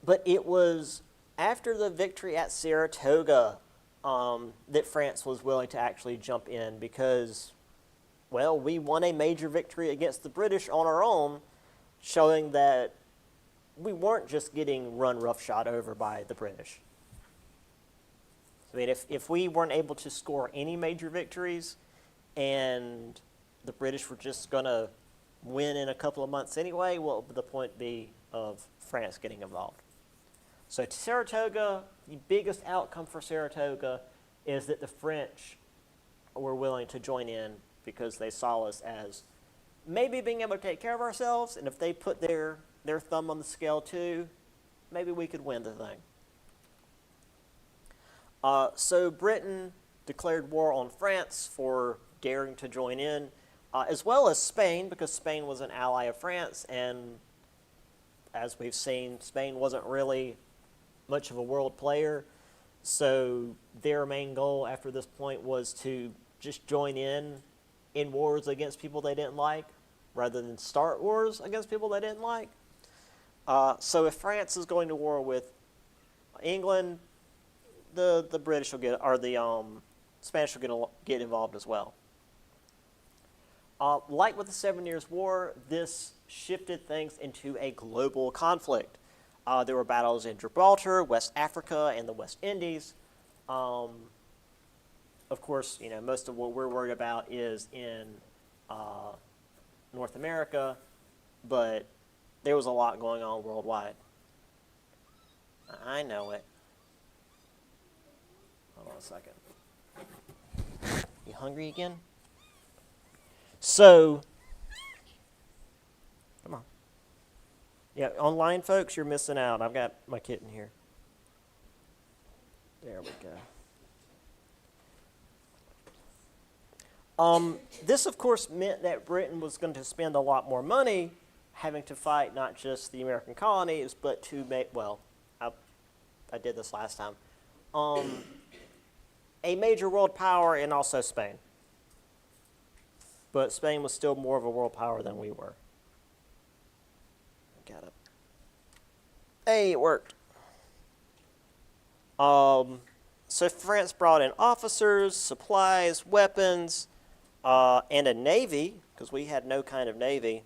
But it was after the victory at Saratoga that France was willing to actually jump in because, well, we won a major victory against the British on our own, showing that we weren't just getting run roughshod over by the British. I mean, if we weren't able to score any major victories and the British were just going to win in a couple of months anyway, what would the point be of France getting involved? So Saratoga, the biggest outcome for Saratoga is that the French were willing to join in because they saw us as maybe being able to take care of ourselves, and if they put their thumb on the scale too, maybe we could win the thing. So Britain declared war on France for daring to join in, as well as Spain, because Spain was an ally of France, and as we've seen, Spain wasn't really much of a world player, so their main goal after this point was to just join in wars against people they didn't like, rather than start wars against people they didn't like. So if France is going to war with England, the British will get, or the Spanish will get involved as well. Like with the 7 Years' War, this shifted things into a global conflict. There were battles in Gibraltar, West Africa, and the West Indies. Of course, most of what we're worried about is in North America, but there was a lot going on worldwide. I know it. Hold on a second. You hungry again? So, come on. Yeah, online folks, you're missing out. I've got my kitten here. There we go. This, of course, meant that Britain was going to spend a lot more money having to fight not just the American colonies, but to make, well, I did this last time, a major world power and also Spain. But Spain was still more of a world power than we were. Got it. Hey, it worked. So France brought in officers, supplies, weapons, and a navy, because we had no kind of navy,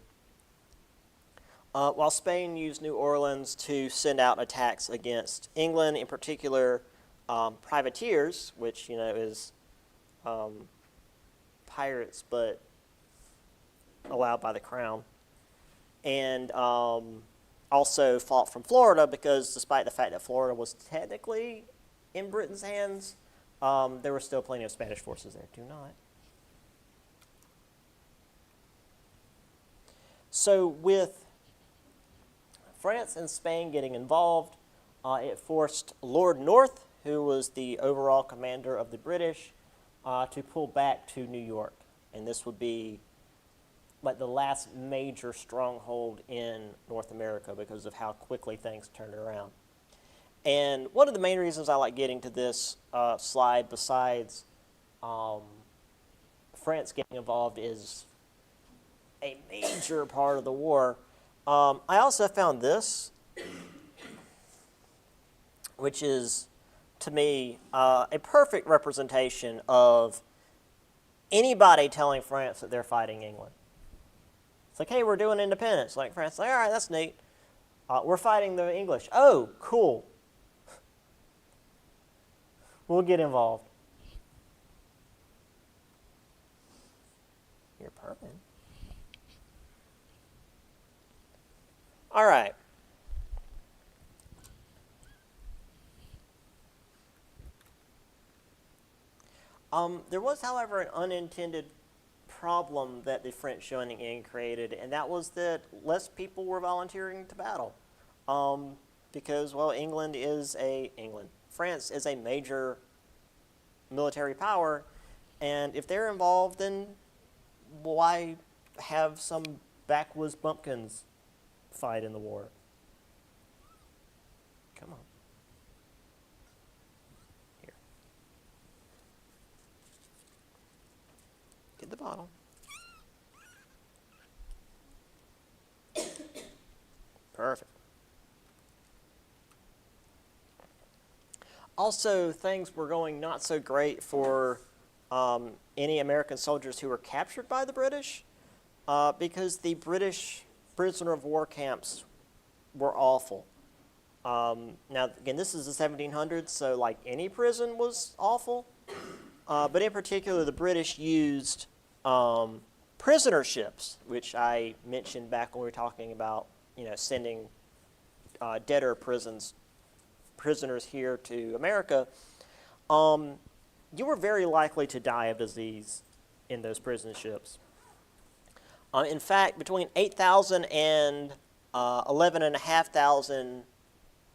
while Spain used New Orleans to send out attacks against England, in particular privateers, which is pirates, but allowed by the crown, and also fought from Florida because despite the fact that Florida was technically in Britain's hands, there were still plenty of Spanish forces there. Do not. So with France and Spain getting involved, it forced Lord North, who was the overall commander of the British, to pull back to New York. And this would be like the last major stronghold in North America because of how quickly things turned around. And one of the main reasons I like getting to this slide, besides France getting involved, is a major part of the war. I also found this, which is, to me, a perfect representation of anybody telling France that they're fighting England. It's like, hey, we're doing independence. Like France, like, all right, that's neat. We're fighting the English. Oh, cool. We'll get involved. All right. There was, however, an unintended problem that the French joining in created, and that was that less people were volunteering to battle. Because, well, France is a major military power, and if they're involved, then why have some backwoods bumpkins fight in the war? Come on. Here. Get the bottle. Perfect. Also, things were going not so great for any American soldiers who were captured by the British because the British prisoner of war camps were awful. Now, again, this is the 1700s, so like any prison was awful. But in particular, the British used prisoner ships, which I mentioned back when we were talking about, sending debtor prisoners here to America. You were very likely to die of disease in those prison ships. In fact, between 8,000 and 11,500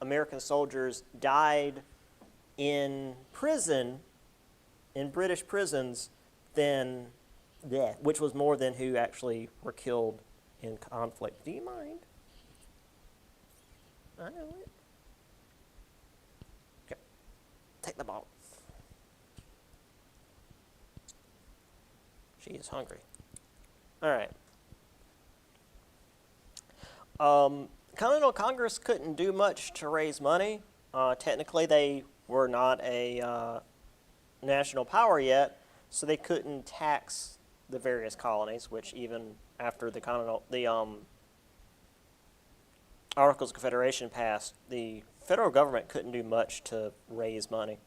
American soldiers died in prison, in British prisons, which was more than who actually were killed in conflict. Do you mind? I know it. Okay. Take the ball. She is hungry. All right. Continental Congress couldn't do much to raise money. Technically, they were not a national power yet, so they couldn't tax the various colonies, which even after the Articles of Confederation passed, the federal government couldn't do much to raise money.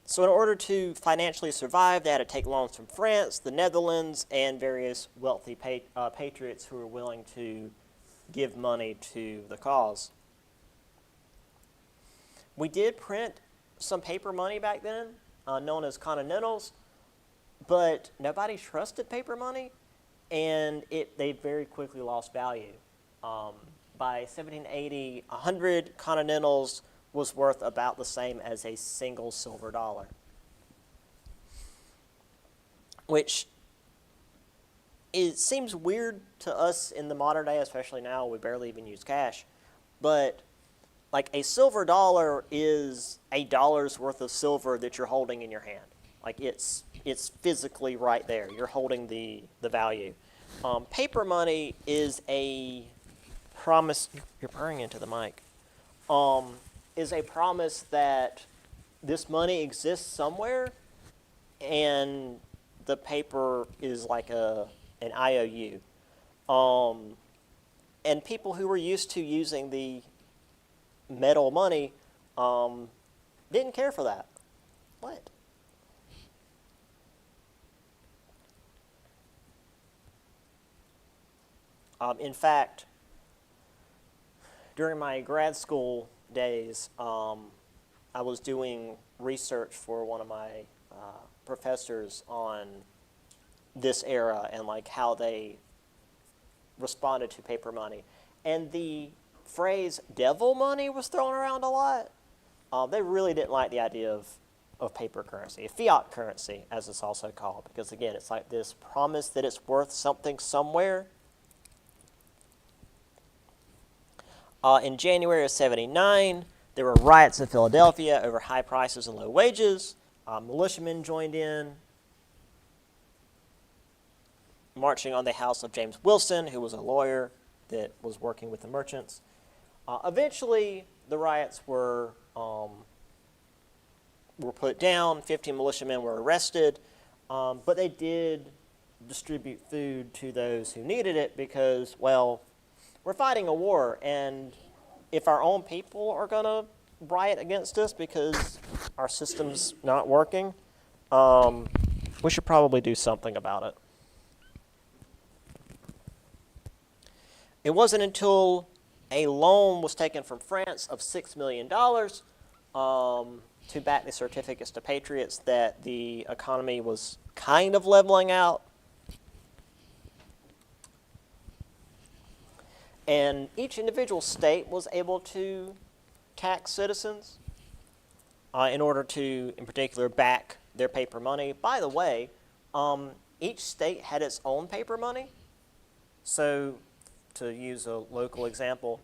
So in order to financially survive, they had to take loans from France, the Netherlands, and various wealthy patriots who were willing to give money to the cause. We did print some paper money back then, known as continentals, but nobody trusted paper money, and they very quickly lost value. By 1780, 100 continentals was worth about the same as a single silver dollar, which seems weird to us in the modern day, especially now we barely even use cash, but like a silver dollar is a dollar's worth of silver that you're holding in your hand. Like it's physically right there. You're holding the value. Paper money is a promise. You're purring into the mic. Is a promise that this money exists somewhere, and the paper is like an IOU. And people who were used to using the metal money didn't care for that. What? In fact, during my grad school days, I was doing research for one of my professors on this era and like how they responded to paper money. And the phrase devil money was thrown around a lot. They really didn't like the idea of paper currency, fiat currency as it's also called, because again, it's like this promise that it's worth something somewhere. In January of '79, there were riots in Philadelphia over high prices and low wages. Militiamen joined in, marching on the house of James Wilson, who was a lawyer that was working with the merchants. Eventually, the riots were put down. 15 militiamen were arrested, but they did distribute food to those who needed it because, well, we're fighting a war, and if our own people are going to riot against us because our system's not working, we should probably do something about it. It wasn't until a loan was taken from France of $6 million to back the certificates to patriots that the economy was kind of leveling out. And each individual state was able to tax citizens in order to, in particular, back their paper money. By the way, each state had its own paper money. So, to use a local example,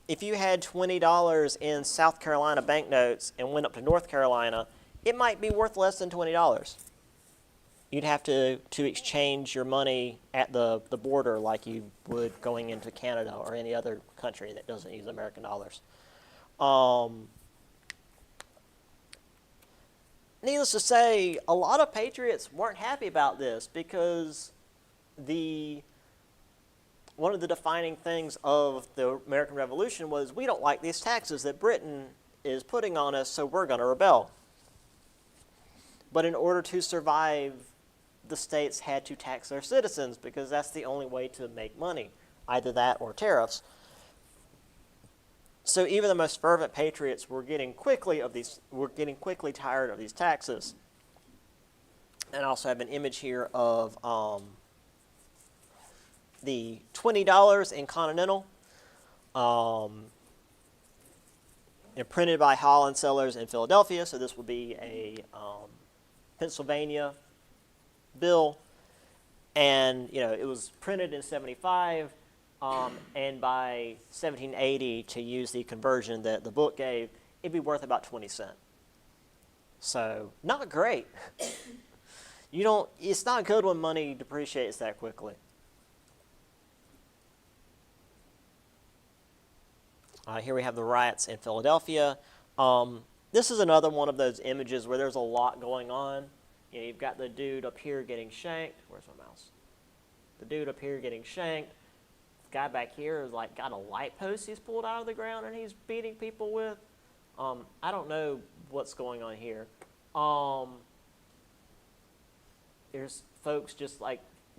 if you had $20 in South Carolina banknotes and went up to North Carolina, it might be worth less than $20. You'd have to exchange your money at the border like you would going into Canada or any other country that doesn't use American dollars. Needless to say, a lot of patriots weren't happy about this because one of the defining things of the American Revolution was we don't like these taxes that Britain is putting on us, so we're going to rebel. But in order to survive, the states had to tax their citizens because that's the only way to make money, either that or tariffs. So even the most fervent patriots were getting quickly tired of these taxes. And I also have an image here of the $20 in Continental, printed by Holland Sellers in Philadelphia. So this would be a Pennsylvania bill, and it was printed in 75, and by 1780, to use the conversion that the book gave, it'd be worth about 20 cents. So not great. It's not good when money depreciates that quickly. Here we have the riots in Philadelphia. This is another one of those images where there's a lot going on. You've got the dude up here getting shanked. Where's my mouse? The dude up here getting shanked. The guy back here is got a light post he's pulled out of the ground and he's beating people with. I don't know what's going on here. There's folks just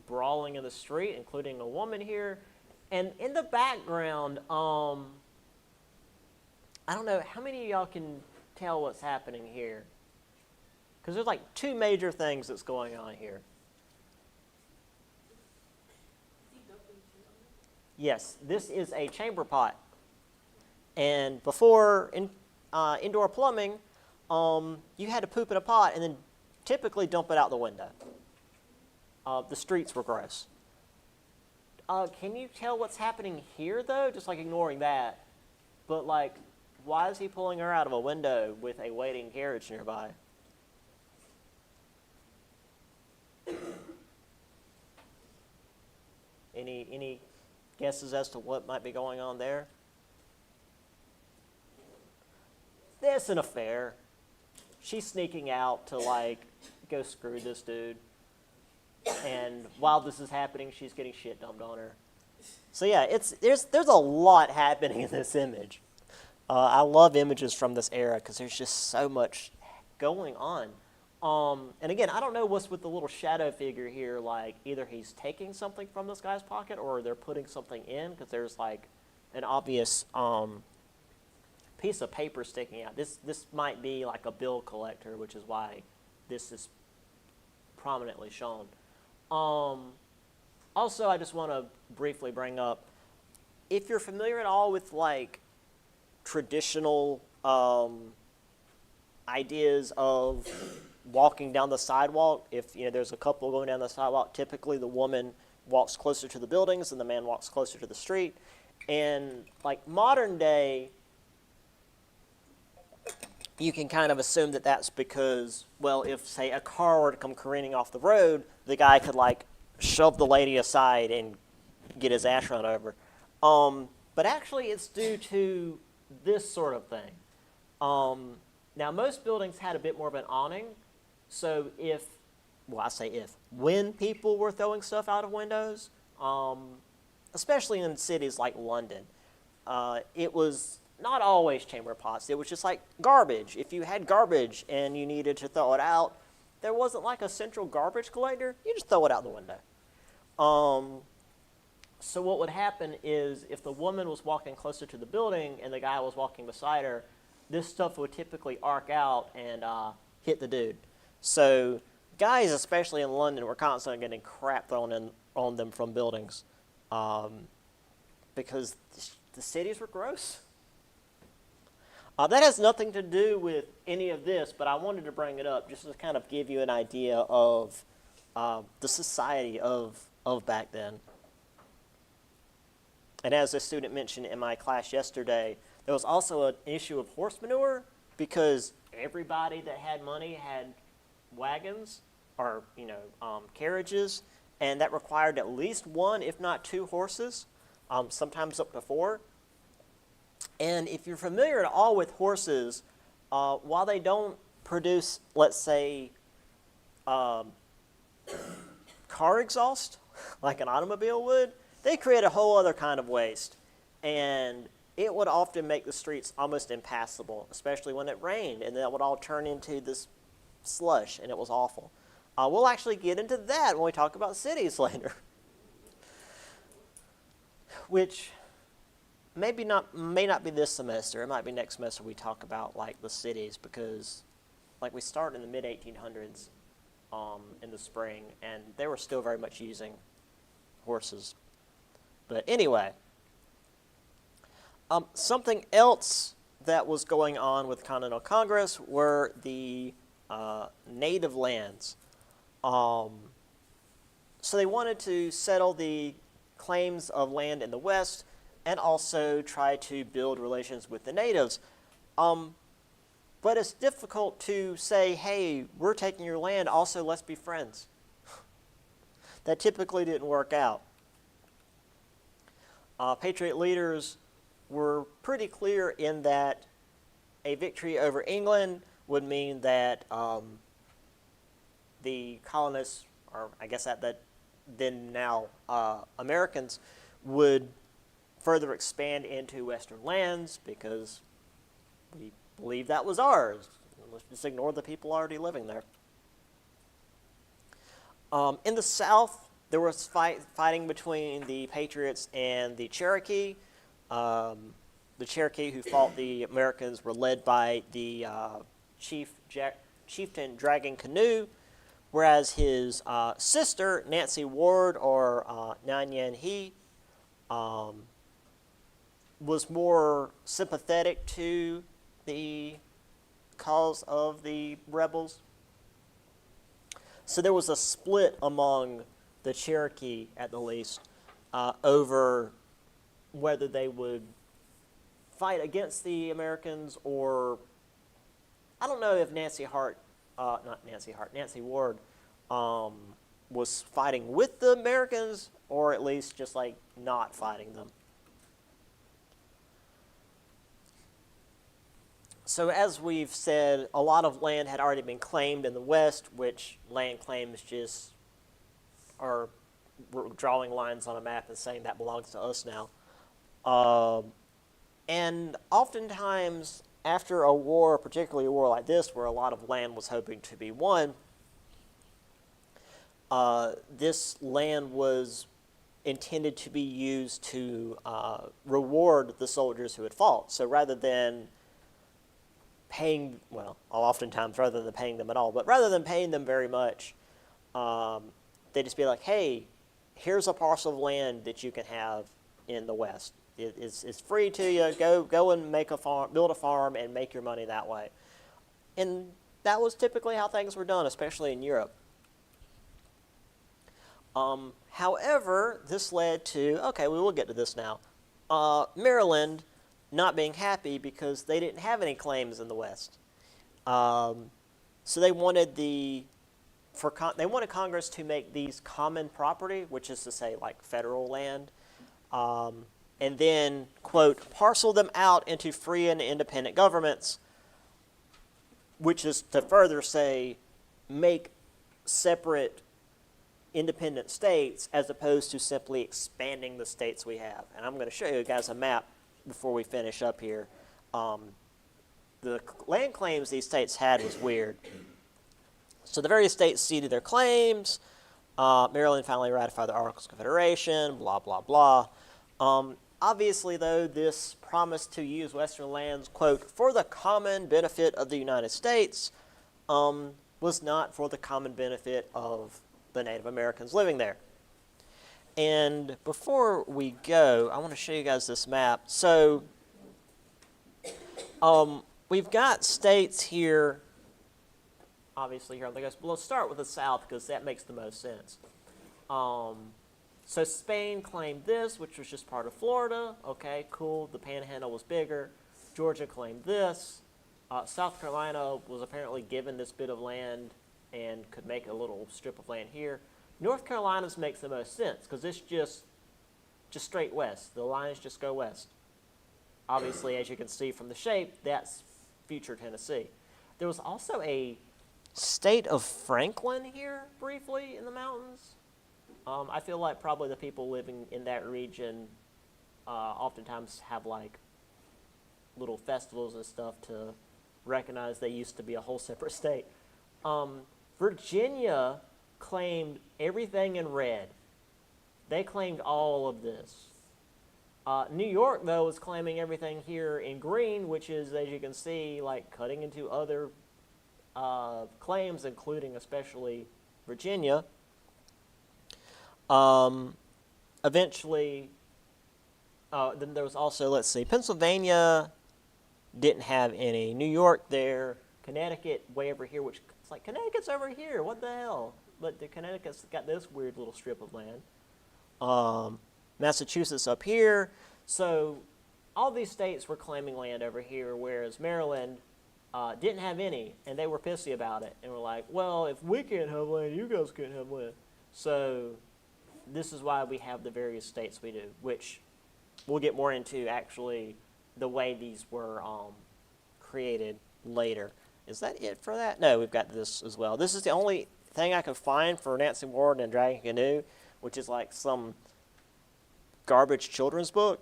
brawling in the street, including a woman here. And in the background, I don't know how many of y'all can tell what's happening here. Because there's two major things that's going on here. Yes, this is a chamber pot. And before indoor plumbing, you had to poop in a pot and then typically dump it out the window. The streets were gross. Can you tell what's happening here, though? Just ignoring that. But why is he pulling her out of a window with a waiting carriage nearby? Any guesses as to what might be going on there? There's an affair. She's sneaking out to go screw this dude. And while this is happening, she's getting shit dumped on her. So yeah, there's a lot happening in this image. I love images from this era because there's just so much going on. And again, I don't know what's with the little shadow figure here. Either he's taking something from this guy's pocket or they're putting something in, because there's an obvious piece of paper sticking out. This might be a bill collector, which is why this is prominently shown. Also, I just want to briefly bring up, if you're familiar at all with traditional ideas of walking down the sidewalk, if there's a couple going down the sidewalk, typically the woman walks closer to the buildings and the man walks closer to the street. And modern day, you can kind of assume that that's because, well, if say a car were to come careening off the road, the guy could shove the lady aside and get his ass run over. But actually it's due to this sort of thing. Now, most buildings had a bit more of an awning, so when people were throwing stuff out of windows, especially in cities like London, it was not always chamber pots. It was just garbage. If you had garbage and you needed to throw it out, there wasn't a central garbage collector. You just throw it out the window. So what would happen is if the woman was walking closer to the building and the guy was walking beside her, this stuff would typically arc out and hit the dude. So guys, especially in London, were constantly getting crap thrown on them from buildings because the cities were gross. That has nothing to do with any of this, but I wanted to bring it up just to kind of give you an idea of the society of back then. And as a student mentioned in my class yesterday, there was also an issue of horse manure because everybody that had money had wagons or carriages, and that required at least one, if not two horses, sometimes up to four. And if you're familiar at all with horses, while they don't produce, let's say, car exhaust like an automobile would, they create a whole other kind of waste. And it would often make the streets almost impassable, especially when it rained, and that would all turn into this slush, and it was awful. We'll actually get into that when we talk about cities later, which may not be this semester. It might be next semester we talk about like the cities, because like we start in the mid 1800s in the spring, and they were still very much using horses. But anyway, something else that was going on with Continental Congress were the native lands. So they wanted to settle the claims of land in the West and also try to build relations with the natives. But it's difficult to say, hey, we're taking your land, also let's be friends. That typically didn't work out. Patriot leaders were pretty clear in that a victory over England would mean that the colonists, or I guess then now Americans, would further expand into Western lands because we believe that was ours. Let's just ignore the people already living there. In the South, there was fighting between the Patriots and the Cherokee. The Cherokee who fought the Americans were led by the chieftain Dragging Canoe, whereas his sister, Nancy Ward, or Nan Yan He, was more sympathetic to the cause of the rebels. So there was a split among the Cherokee, at the least, over whether they would fight against the Americans, or I don't know if Nancy Ward was fighting with the Americans, or at least just like not fighting them. So as we've said, a lot of land had already been claimed in the West, which land claims just are drawing lines on a map and saying that belongs to us now. And oftentimes, after a war, particularly a war like this, where a lot of land was hoping to be won, this land was intended to be used to reward the soldiers who had fought. So rather than paying, well, oftentimes rather than paying them at all, but rather than paying them very much, they'd just be like, hey, here's a parcel of land that you can have in the West. It's free to you. Go and make a farm, build a farm, and make your money that way. And that was typically how things were done, especially in Europe. However, this led to, okay, we will get to this now, Maryland not being happy because they didn't have any claims in the West. So they wanted Congress to make these common property, which is to say like federal land, and then, quote, parcel them out into free and independent governments, which is to further say make separate independent states as opposed to simply expanding the states we have. And I'm going to show you guys a map before we finish up here. The land claims these states had was weird. So the various states ceded their claims. Maryland finally ratified the Articles of Confederation, blah, blah, blah. Obviously, though, this promise to use Western lands, quote, for the common benefit of the United States, was not for the common benefit of the Native Americans living there. And before we go, I want to show you guys this map. So, we've got states here, obviously here on the coast, but let's start with the South because that makes the most sense. So Spain claimed this, which was just part of Florida. Okay, cool. The Panhandle was bigger. Georgia claimed this. South Carolina was apparently given this bit of land and could make a little strip of land here. North Carolina's makes the most sense because it's just straight west. The lines just go west. Obviously, as you can see from the shape, that's future Tennessee. There was also a state of Franklin here briefly in the mountains. I feel like probably the people living in that region oftentimes have like little festivals and stuff to recognize they used to be a whole separate state. Virginia claimed everything in red. They claimed all of this. New York, though, is claiming everything here in green, which is, as you can see, like cutting into other claims, including especially Virginia. Eventually, then there was also, let's see, Pennsylvania didn't have any. New York there, Connecticut way over here, which it's like, Connecticut's over here, what the hell? But the Connecticut's got this weird little strip of land. Massachusetts up here. So all these states were claiming land over here, whereas Maryland didn't have any, and they were pissy about it, and were like, well, if we can't have land, you guys can't have land. So this is why we have the various states we do, which we'll get more into actually the way these were created later. Is that it for that? No, we've got this as well. This is the only thing I could find for Nancy Ward and Dragon Canoe, which is like some garbage children's book.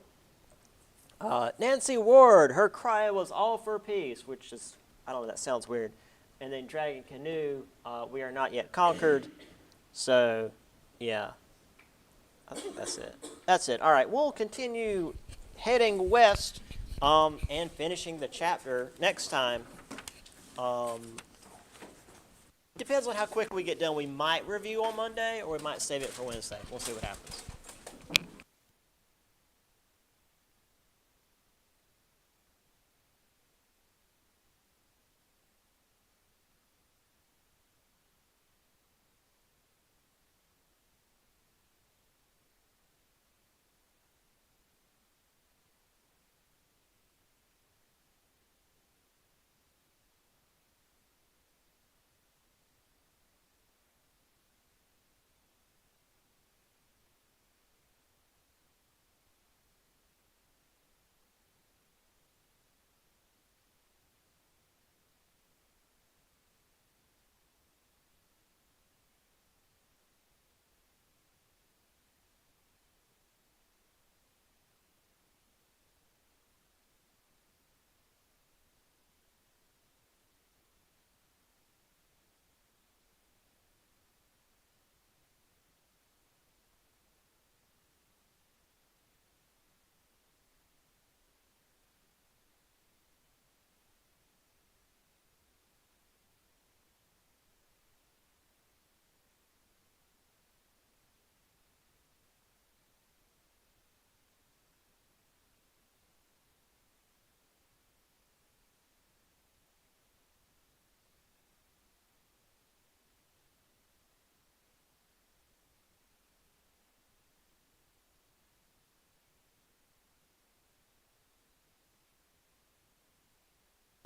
Nancy Ward, her cry was all for peace, which is, I don't know, that sounds weird. And then Dragon Canoe, we are not yet conquered. So, yeah. I think that's it. That's it. All right, we'll continue heading west and finishing the chapter next time. Depends on how quick we get done. We might review on Monday, or we might save it for Wednesday. We'll see what happens.